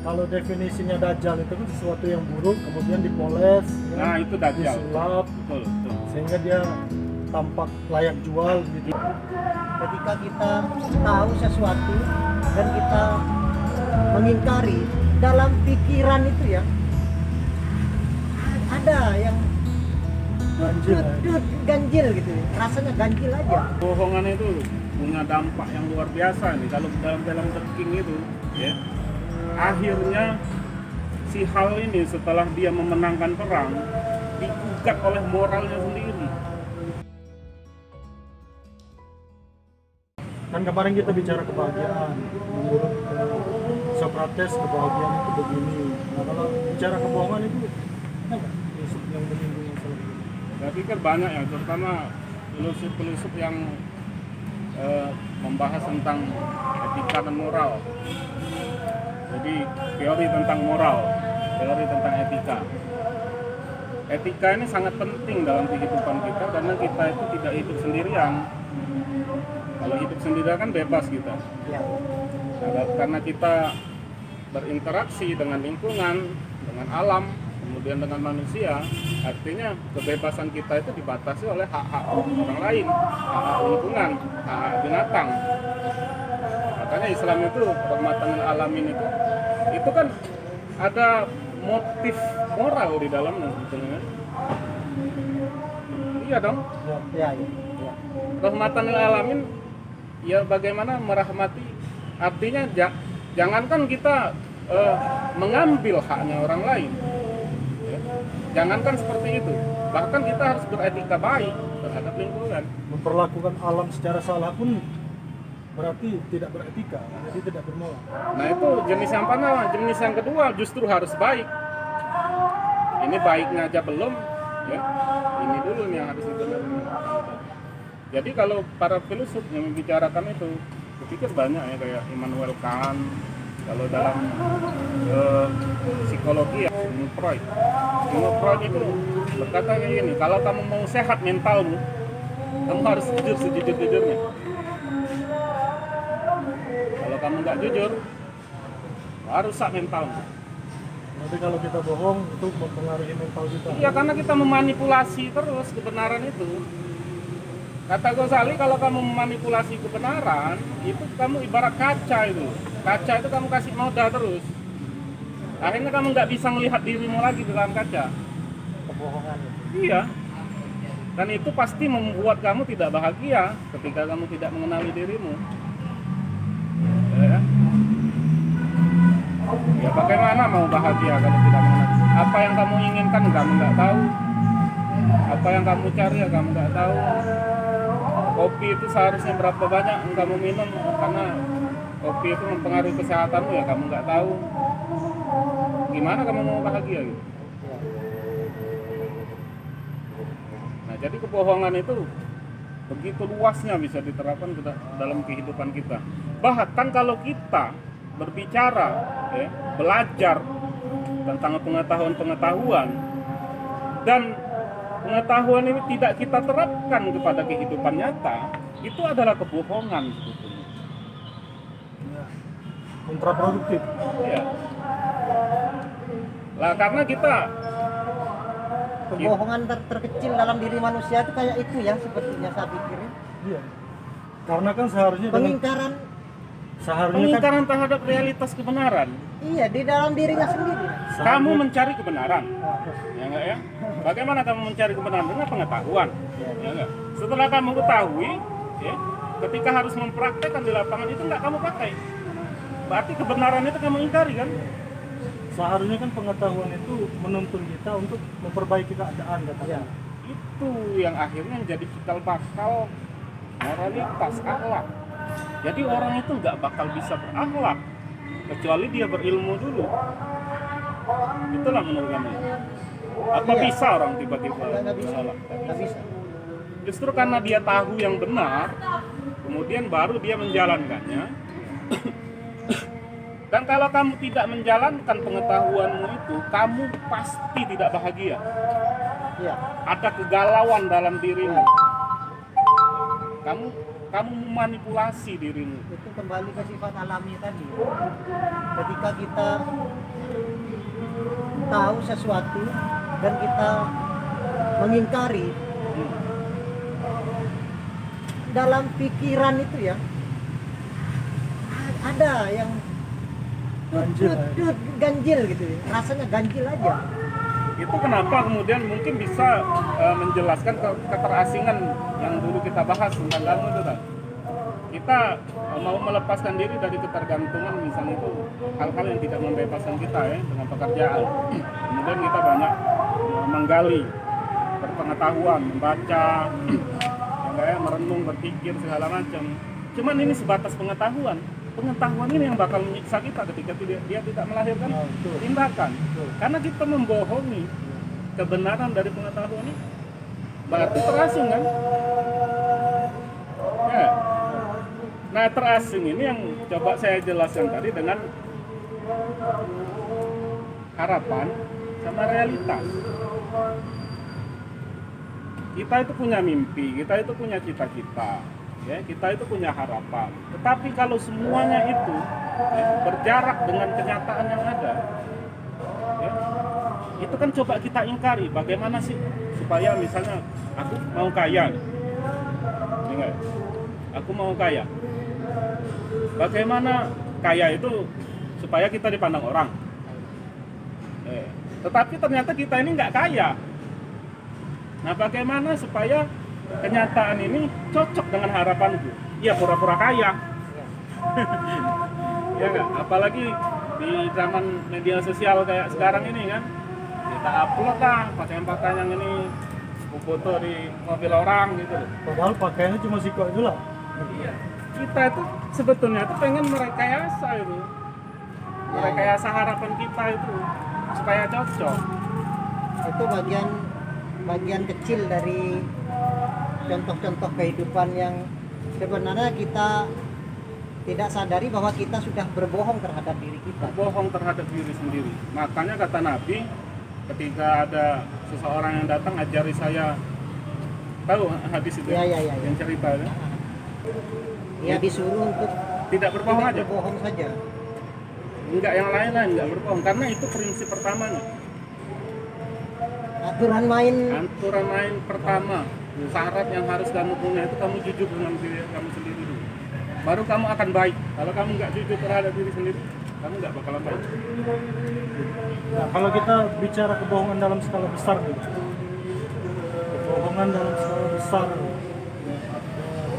Kalau definisinya dajjal itu kan sesuatu yang buruk kemudian dipoles, Nah, itu dajjal. disulap, Betul, betul. sehingga dia tampak layak jual gitu. Ketika kita tahu sesuatu dan kita mengingkari, dalam pikiran itu ya ada yang ganjil gitu, rasanya ganjil aja. Bohongan itu punya dampak yang luar biasa nih. Kalau dalam film The King itu, ya, akhirnya si Hal ini setelah dia memenangkan perang digugat oleh moralnya sendiri. Kan kemarin kita bicara kebahagiaan, menurut Socrates kebahagiaan itu begini. Nah kalau bicara kebohongan itu ada nggak prinsip yang menyinggung masalah itu? Saya pikir banyak ya, terutama filosof-filosof yang membahas tentang etika dan moral. Jadi teori tentang moral, teori tentang etika. Etika ini sangat penting dalam kehidupan kita karena kita itu tidak hidup sendirian. Kalau hidup sendirian kan bebas kita. Ya. Nah, karena kita berinteraksi dengan lingkungan, dengan alam, kemudian dengan manusia, artinya kebebasan kita itu dibatasi oleh hak-hak orang lain, hak-hak lingkungan, hak-hak binatang. Makanya Islam itu rahmatan lil alamin itu kan ada motif moral di dalamnya sebetulnya. Iya dong. Ya, ya, ya. Rahmatan lil alamin ya bagaimana merahmati, artinya jangankan kita mengambil haknya orang lain. Jangankan seperti itu, bahkan kita harus beretika baik terhadap lingkungan. Memperlakukan alam secara salah pun berarti tidak beretika, jadi tidak bermoral. Nah itu jenis yang pertama. Jenis yang kedua justru harus baik. Ini baiknya aja belum, ya. Ini dulu nih yang harus dibenarin. Jadi kalau para filsuf yang membicarakan itu, saya pikir banyak ya, kayak Immanuel Kant. Kalau dalam psikologi ya, Sigmund Freud. Sigmund Freud itu berkata kayak gini, kalau kamu mau sehat mentalmu, kamu harus jujur sejujur-jujurnya. Kalau kamu nggak jujur, harus rusak mentalmu. Nanti kalau kita bohong itu mempengaruhi mental kita. Iya, karena kita memanipulasi terus kebenaran itu. Kata Ghazali, kalau kamu memanipulasi kebenaran, itu kamu ibarat kaca itu. Kaca itu kamu kasih noda terus. Akhirnya kamu nggak bisa melihat dirimu lagi di dalam kaca. Kebohongan itu. Iya. Dan itu pasti membuat kamu tidak bahagia ketika kamu tidak mengenali dirimu. Ya. Ya bagaimana mau bahagia kalau tidak mengenali? Apa yang kamu inginkan kamu nggak tahu. Apa yang kamu cari ya kamu nggak tahu. Kopi itu seharusnya berapa banyak yang kamu minum, karena kopi itu mempengaruhi kesehatanmu ya kamu nggak tahu. Gimana kamu mau bahagia gitu? Nah jadi kebohongan itu begitu luasnya bisa diterapkan ke dalam kehidupan kita. Bahkan kalau kita berbicara, ya, belajar tentang pengetahuan dan pengetahuan ini tidak kita terapkan kepada kehidupan nyata, itu adalah kebohongan sebetulnya. Ya, kontraproduktif. Ya. Lah karena kita Kebohongan terkecil dalam diri manusia itu kayak itu ya, sepertinya saya pikir. Iya. Karena kan seharusnya Pengingkaran, kan pengingkaran terhadap realitas kebenaran. iya, di dalam dirinya sendiri. Kamu mencari kebenaran, ya enggak ya? Bagaimana kamu mencari kebenaran? Dengan pengetahuan, ya enggak? Setelah kamu ketahui, ya, ketika harus mempraktekkan di lapangan itu enggak kamu pakai. Berarti kebenaran itu kamu ingkari kan? seharusnya kan pengetahuan itu menuntun kita untuk memperbaiki keadaan Ya. katanya. Itu yang akhirnya menjadi cikal bakal moralitas, akhlak. Jadi orang itu nggak bakal bisa berakhlak kecuali dia berilmu dulu. Itulah menurut kami. Apa Iya. bisa orang tiba-tiba Nggak bisa. salah? Nggak bisa. Justru karena dia tahu yang benar, kemudian baru dia menjalankannya. Dan kalau kamu tidak menjalankan pengetahuanmu itu, kamu pasti tidak bahagia. Iya. Ada kegalauan dalam dirimu. Kamu kamu memanipulasi dirimu. Itu kembali ke sifat alami tadi. Ketika kita tahu sesuatu dan kita mengingkari, dalam pikiran itu ya ada yang ganjil gitu ya. Rasanya ganjil aja. Itu kenapa kemudian mungkin bisa menjelaskan keterasingan yang dulu kita bahas tentang kamu itu kan. Kita mau melepaskan diri dari ketergantungan misalnya itu hal-hal yang tidak membebaskan kita ya dengan pekerjaan. Kemudian kita banyak menggali berpengetahuan, membaca, merenung, berpikir segala macam. Cuman ini sebatas pengetahuan. Pengetahuan ini yang bakal menyiksa kita ketika dia tidak melahirkan tindakan. Karena kita membohongi kebenaran dari pengetahuan ini, berarti terasing kan? Ya. Nah, terasing ini yang coba saya jelaskan tadi dengan harapan sama realitas. Kita itu punya mimpi, kita itu punya cita-cita. Ya, kita itu punya harapan. Tetapi kalau semuanya itu ya, berjarak dengan kenyataan yang ada, ya, itu kan coba kita ingkari. Bagaimana sih supaya misalnya aku mau kaya, ya, aku mau kaya. Bagaimana kaya itu supaya kita dipandang orang? Tetapi ternyata kita ini nggak kaya. Nah, bagaimana supaya kenyataan ini cocok dengan harapanku? Ya pura-pura kaya. Ya nggak? Apalagi di zaman media sosial kayak sekarang ini kan, kita upload lah pakaian-pakaian yang ini, foto di mobil orang gitu. Padahal pakaiannya cuma siko itu lah. Iya. Kita itu sebetulnya itu pengen merekayasa itu, merekayasa harapan kita itu supaya cocok. Itu bagian kecil dari contoh-contoh kehidupan yang sebenarnya kita tidak sadari bahwa kita sudah berbohong terhadap diri kita. Bohong terhadap diri sendiri. Makanya kata Nabi, ketika ada seseorang yang datang ajari saya, tahu hadis itu Ya. yang cerita ya? Ya disuruh untuk Tidak berbohong tidak aja. berbohong saja. Enggak yang lain-lain, enggak berbohong. Karena itu prinsip pertamanya. Aturan main Pertama, syarat yang harus kamu punya itu kamu jujur dengan diri kamu sendiri dulu. Baru kamu akan baik. Kalau kamu nggak jujur terhadap diri sendiri, kamu nggak bakalan baik. Nah, kalau kita bicara kebohongan dalam skala besar gitu. Kebohongan dalam skala besar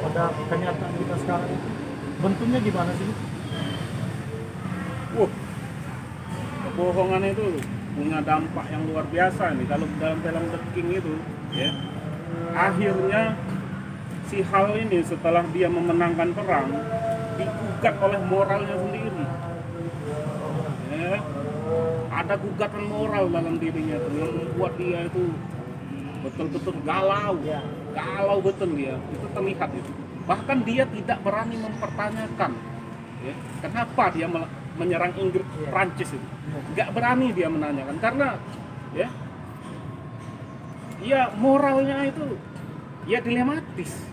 pada kenyataan kita sekarang itu bentuknya gimana sih? Kebohongan itu punya dampak yang luar biasa nih. Kalau dalam film The King itu, ya, akhirnya si Hal ini setelah dia memenangkan perang digugat oleh moralnya sendiri. Ya, ada gugatan moral dalam dirinya itu yang membuat dia itu betul-betul galau betul dia. Itu terlihat itu. Bahkan dia tidak berani mempertanyakan, ya, kenapa dia menyerang Inggris, Prancis itu. Nggak berani dia menanyakan karena ya moralnya itu ya dilematis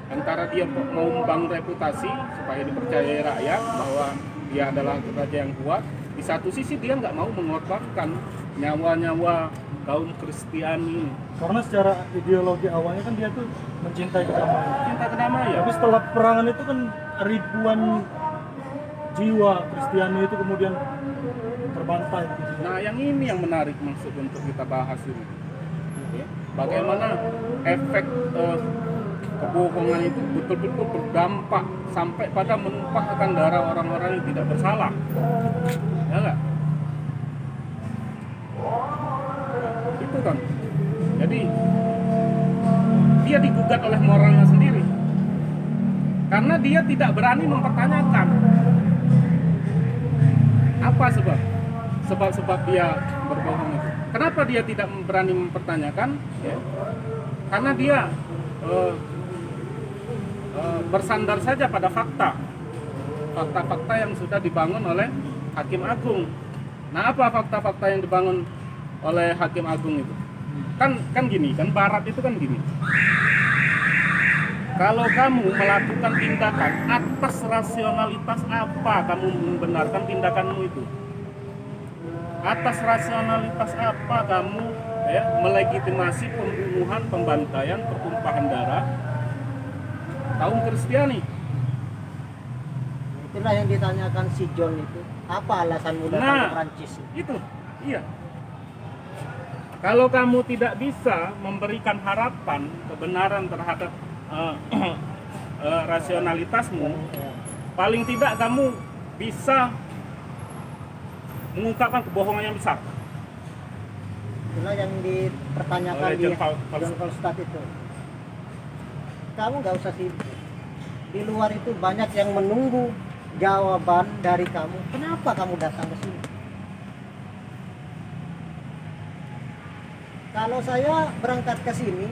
antara dia mau membangun reputasi supaya dipercayai rakyat bahwa dia adalah raja yang kuat, di satu sisi dia nggak mau mengorbankan nyawa-nyawa kaum Kristiani Karena secara ideologi awalnya kan dia tuh mencintai kedamaian. cinta kedamaian. Tapi setelah peperangan itu kan ribuan jiwa Kristiani itu kemudian terbantai gitu. Nah, yang ini yang menarik maksud untuk kita bahas ini. Ya, bagaimana efek kebohongan itu betul-betul berdampak sampai pada menumpahkan darah orang-orang yang tidak bersalah. Ya enggak? Itu kan. Jadi dia digugat oleh moralnya sendiri. Karena dia tidak berani mempertanyakan. Apa sebab dia berbohong itu? Kenapa dia tidak berani mempertanyakan? Ya. Karena dia bersandar saja pada fakta yang sudah dibangun oleh Hakim Agung. Nah, apa fakta-fakta yang dibangun oleh Hakim Agung itu? Kan gini, kan Barat itu kan gini. Kalau kamu melakukan tindakan atas rasionalitas apa kamu membenarkan tindakanmu itu? Atas rasionalitas apa kamu melegitimasi pembunuhan, pembantaian, pertumpahan darah kaum Kristiani? Itulah yang ditanyakan si John itu. Apa alasanmu datang ke Prancis? Itu, iya. Kalau kamu tidak bisa memberikan harapan, kebenaran terhadap rasionalitasmu, paling tidak kamu bisa mengungkapkan kebohongan yang besar. Itulah yang dipertanyakan Oleh di John John Falstaff itu. Kamu nggak usah sibuk. Di luar itu banyak yang menunggu jawaban dari kamu. Kenapa kamu datang ke sini? Kalau saya berangkat ke sini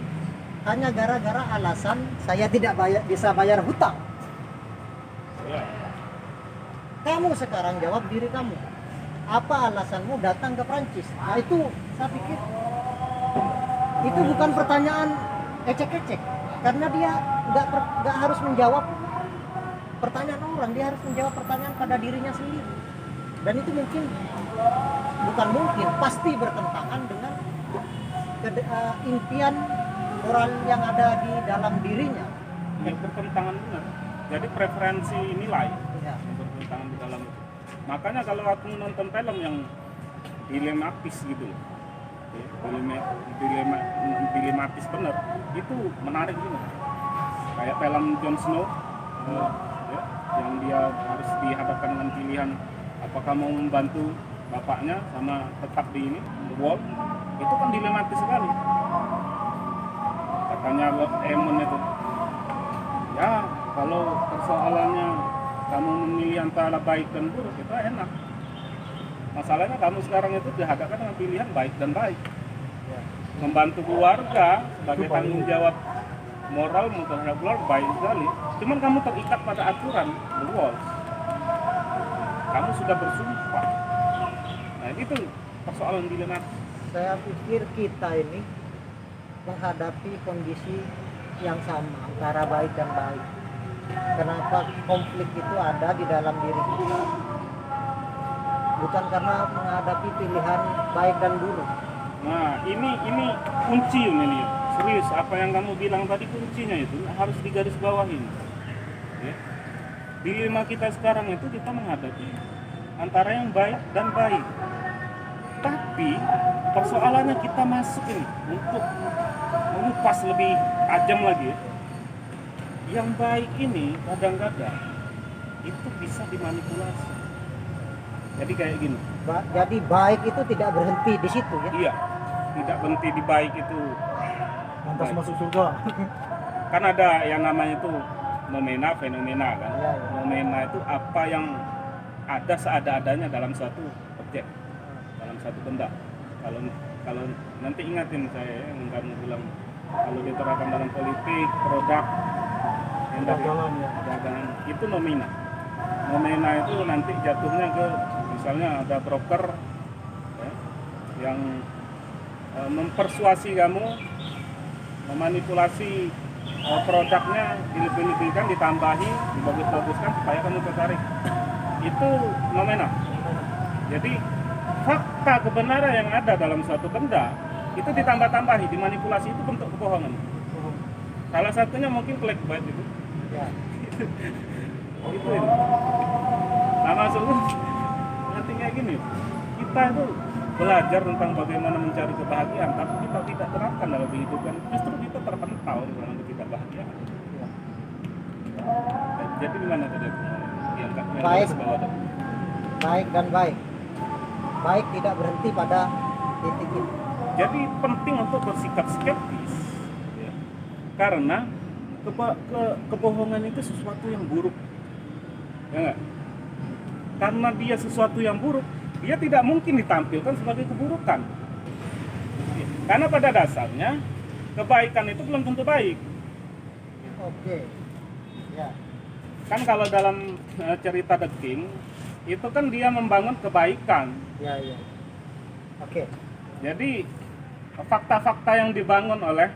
hanya gara-gara alasan saya tidak bisa bayar hutang. Ya. Kamu sekarang jawab diri kamu. Apa alasanmu datang ke Prancis? Nah itu saya pikir itu bukan pertanyaan ecek-ecek, karena dia nggak harus menjawab pertanyaan orang, dia harus menjawab pertanyaan pada dirinya sendiri. Dan itu bukan mungkin, pasti bertentangan dengan impian moral yang ada di dalam dirinya. Yang bertentangan benar. Jadi preferensi nilai Ya. yang bertentangan di dalam itu. Makanya kalau aku nonton film yang dilematis gitu loh, dilematis bener, itu menarik juga. Kayak film Jon Snow, yang dia harus dihadapkan dengan pilihan apakah mau membantu bapaknya sama tetap di ini, The Wall. Itu kan dilematis sekali. Katanya Aemon itu, ya kalau persoalannya kamu memilih antara baik dan buruk itu enak. Masalahnya kamu sekarang itu dihadapkan dengan pilihan baik dan baik. Membantu keluarga sebagai tanggung jawab moral terhadap keluarga baik sekali. Cuman kamu terikat pada aturan the rules. Kamu sudah bersumpah. Nah itu persoalan dilematis. Saya pikir kita ini menghadapi kondisi yang sama antara baik dan baik. Kenapa konflik itu ada di dalam diri kita? Bukan karena menghadapi pilihan baik dan buruk. Nah ini kunci ini. Serius, apa yang kamu bilang tadi kuncinya itu harus digarisbawahi. Ya. Dilema kita sekarang itu kita menghadapi antara yang baik dan baik. Tapi persoalannya kita masuk ini untuk mengupas lebih tajam lagi. Yang baik ini kadang-kadang itu bisa dimanipulasi. Jadi kayak gini. Jadi baik itu tidak berhenti di situ ya? Iya, tidak berhenti di baik itu. Lantas masuk surga. Kan ada yang namanya itu nomena, fenomena kan. Iya, iya. Nomena itu apa yang ada seada-adanya dalam suatu objek, dalam satu benda. Kalau nanti ingatin saya ya, yang kamu bilang kalau diterapkan dalam politik, produk, yang dari Dagangan, ya. dagangan itu nomina. Nomina itu nanti jatuhnya ke misalnya ada broker ya, yang mempersuasi kamu memanipulasi produknya, dilebih-lebihkan, ditambahi, dibagus-baguskan supaya kamu tertarik. Itu nomena. Jadi fakta kebenaran yang ada dalam suatu benda itu ditambah-tambahi, dimanipulasi, itu bentuk kebohongan. Salah satunya mungkin clickbait itu. Ya. Itu ini. Nah maksudnya nanti kayak gini, kita itu belajar tentang bagaimana mencari kebahagiaan, tapi kita tidak terapkan dalam kehidupan. Justru kita terpental dalam ketidakbahagiaan. Ya. Jadi gimana tadi? Yang Baik. garis bawah tadi. Baik dan baik. Baik tidak berhenti pada titik itu. Jadi penting untuk bersikap skeptis, ya. Karena kebohongan itu sesuatu yang buruk, ya nggak? Karena dia sesuatu yang buruk, dia tidak mungkin ditampilkan sebagai keburukan. Karena pada dasarnya kebaikan itu belum tentu baik. Oke. Ya. Kan kalau dalam cerita The King itu kan dia membangun kebaikan. Ya, ya. Oke. Jadi fakta-fakta yang dibangun oleh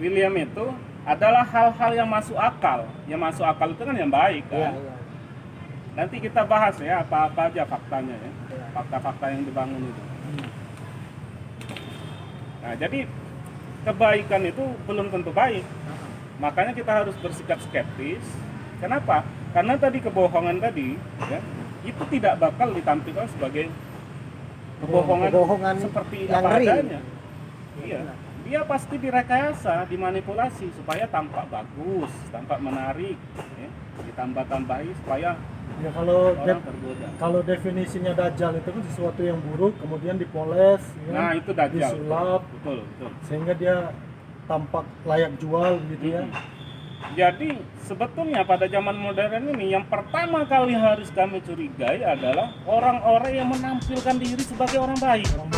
William itu adalah hal-hal yang masuk akal. Yang masuk akal itu kan yang baik Iya, kan. iya. Nanti kita bahas ya apa-apa aja faktanya ya. Iya. Fakta-fakta yang dibangun itu. Hmm. Nah, jadi kebaikan itu belum tentu baik. Makanya kita harus bersikap skeptis. Kenapa? Karena tadi kebohongan tadi ya, itu tidak bakal ditampilkan sebagai kebohongan seperti yang apa real. adanya. Iya. Dia pasti direkayasa, dimanipulasi supaya tampak bagus, tampak menarik, ya. Ditambah-tambahi supaya Ya kalau orang tergoda. kalau definisinya dajjal itu kan sesuatu yang buruk kemudian dipoles, ya, Nah, itu dajjal. disulap Betul, betul. sehingga dia tampak layak jual gitu ya. Jadi sebetulnya pada zaman modern ini yang pertama kali harus kami curigai adalah orang-orang yang menampilkan diri sebagai orang baik. Orang